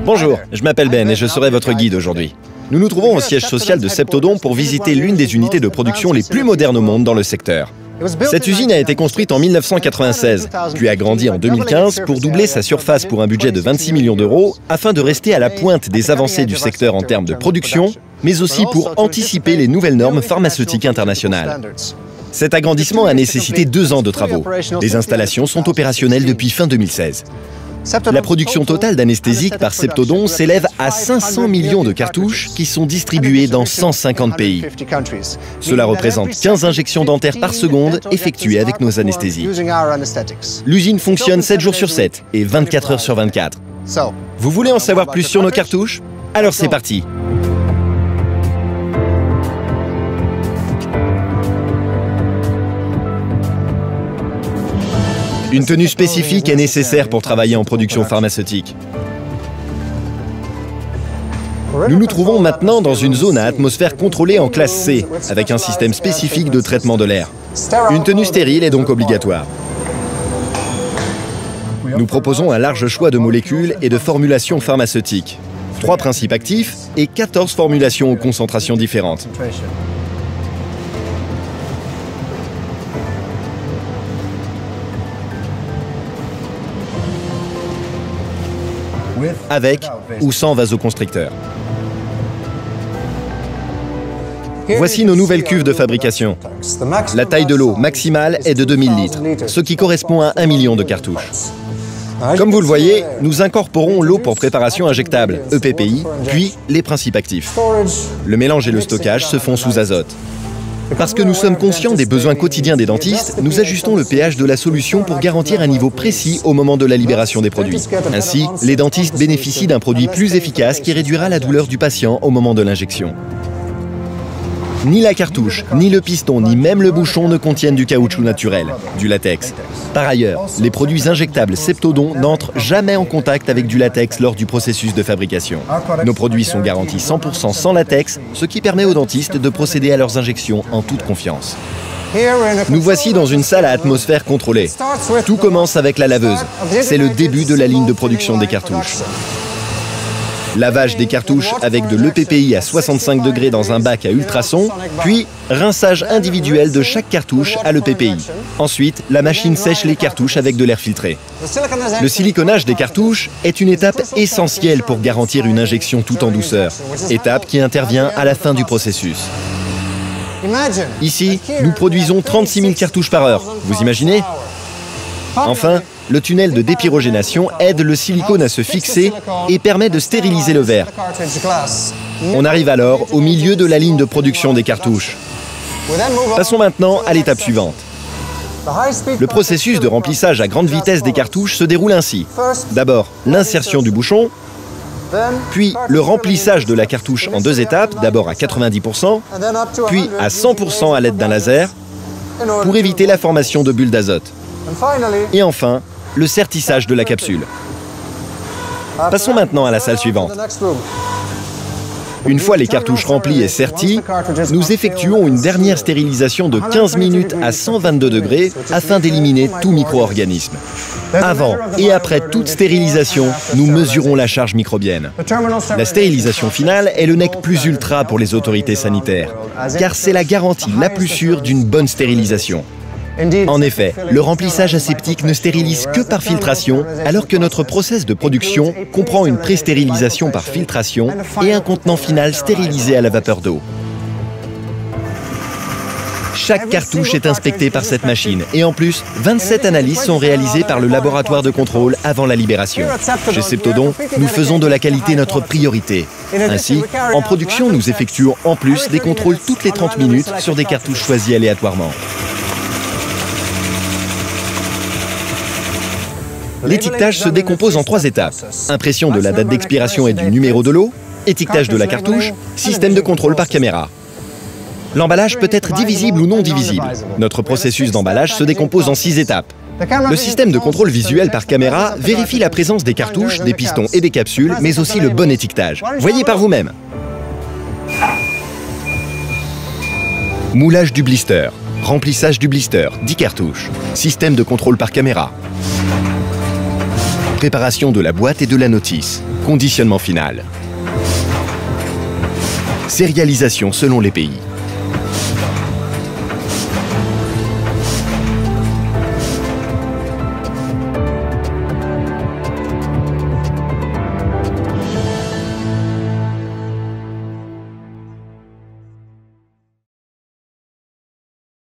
Bonjour, je m'appelle Ben et je serai votre guide aujourd'hui. Nous nous trouvons au siège social de Septodon pour visiter l'une des unités de production les plus modernes au monde dans le secteur. Cette usine a été construite en 1996, puis a grandi en 2015 pour doubler sa surface pour un budget de 26 millions d'euros, afin de rester à la pointe des avancées du secteur en termes de production, mais aussi pour anticiper les nouvelles normes pharmaceutiques internationales. Cet agrandissement a nécessité 2 ans de travaux. Les installations sont opérationnelles depuis fin 2016. La production totale d'anesthésiques par Septodon s'élève à 500 millions de cartouches qui sont distribuées dans 150 pays. Cela représente 15 injections dentaires par seconde effectuées avec nos anesthésiques. L'usine fonctionne 7 jours sur 7 et 24 heures sur 24. Vous voulez en savoir plus sur nos cartouches? Alors c'est parti! Une tenue spécifique est nécessaire pour travailler en production pharmaceutique. Nous nous trouvons maintenant dans une zone à atmosphère contrôlée en classe C, avec un système spécifique de traitement de l'air. Une tenue stérile est donc obligatoire. Nous proposons un large choix de molécules et de formulations pharmaceutiques. 3 principes actifs et 14 formulations aux concentrations différentes. Avec ou sans vasoconstricteur. Voici nos nouvelles cuves de fabrication. La taille de l'eau maximale est de 2000 litres, ce qui correspond à 1 million de cartouches. Comme vous le voyez, nous incorporons l'eau pour préparation injectable, EPPI, puis les principes actifs. Le mélange et le stockage se font sous azote. Parce que nous sommes conscients des besoins quotidiens des dentistes, nous ajustons le pH de la solution pour garantir un niveau précis au moment de la libération des produits. Ainsi, les dentistes bénéficient d'un produit plus efficace qui réduira la douleur du patient au moment de l'injection. Ni la cartouche, ni le piston, ni même le bouchon ne contiennent du caoutchouc naturel, du latex. Par ailleurs, les produits injectables Septodon n'entrent jamais en contact avec du latex lors du processus de fabrication. Nos produits sont garantis 100% sans latex, ce qui permet aux dentistes de procéder à leurs injections en toute confiance. Nous voici dans une salle à atmosphère contrôlée. Tout commence avec la laveuse. C'est le début de la ligne de production des cartouches. Lavage des cartouches avec de l'EPPI à 65 degrés dans un bac à ultrasons, puis rinçage individuel de chaque cartouche à l'EPPI. Ensuite, la machine sèche les cartouches avec de l'air filtré. Le siliconnage des cartouches est une étape essentielle pour garantir une injection tout en douceur, étape qui intervient à la fin du processus. Ici, nous produisons 36 000 cartouches par heure. Vous imaginez? Enfin, le tunnel de dépyrogénation aide le silicone à se fixer et permet de stériliser le verre. On arrive alors au milieu de la ligne de production des cartouches. Passons maintenant à l'étape suivante. Le processus de remplissage à grande vitesse des cartouches se déroule ainsi. D'abord, l'insertion du bouchon, puis le remplissage de la cartouche en 2 étapes, d'abord à 90%, puis à 100% à l'aide d'un laser, pour éviter la formation de bulles d'azote. Et enfin, le sertissage de la capsule. Passons maintenant à la salle suivante. Une fois les cartouches remplies et serties, nous effectuons une dernière stérilisation de 15 minutes à 122 degrés afin d'éliminer tout micro-organisme. Avant et après toute stérilisation, nous mesurons la charge microbienne. La stérilisation finale est le nec plus ultra pour les autorités sanitaires, car c'est la garantie la plus sûre d'une bonne stérilisation. En effet, le remplissage aseptique ne stérilise que par filtration, alors que notre process de production comprend une pré-stérilisation par filtration et un contenant final stérilisé à la vapeur d'eau. Chaque cartouche est inspectée par cette machine et en plus, 27 analyses sont réalisées par le laboratoire de contrôle avant la libération. Chez Septodon, nous faisons de la qualité notre priorité. Ainsi, en production, nous effectuons en plus des contrôles toutes les 30 minutes sur des cartouches choisies aléatoirement. L'étiquetage se décompose en 3 étapes. Impression de la date d'expiration et du numéro de lot, étiquetage de la cartouche, système de contrôle par caméra. L'emballage peut être divisible ou non divisible. Notre processus d'emballage se décompose en 6 étapes. Le système de contrôle visuel par caméra vérifie la présence des cartouches, des pistons et des capsules, mais aussi le bon étiquetage. Voyez par vous-même. Moulage du blister, remplissage du blister, 10 cartouches, système de contrôle par caméra. Préparation de la boîte et de la notice. Conditionnement final. Sérialisation selon les pays.